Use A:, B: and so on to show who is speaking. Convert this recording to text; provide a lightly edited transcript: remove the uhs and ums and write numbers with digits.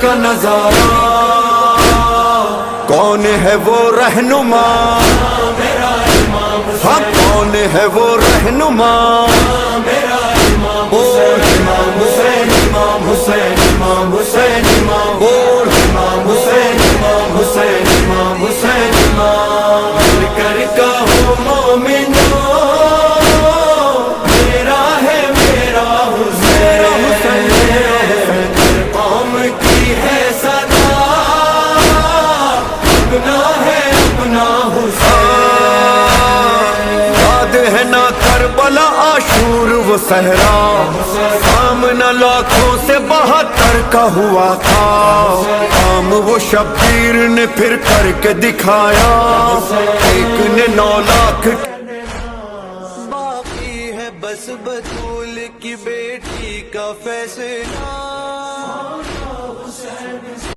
A: کا نظارہ، کون ہے وہ رہنما، ہاں کون ہے وہ رہنما، بول امام حسین، امام حسین، امام حسین، امام، بول امام حسین، امام حسین، امام حسین، امام، مل کر کہو مومنو میرا ہے میرا حسین، ہر قوم کی ہے صدا، اپنا ہے اپنا حسین، یاد ہے نا کربلا عاشور وہ صحرا، سامنا لاکھوں سے 72 کا ہوا تھا، کام وہ شبیر نے پھر کر کے دکھایا، ایک نے 9 لاکھ، باقی ہے بس بطول کی بیٹی کا فیصلہ۔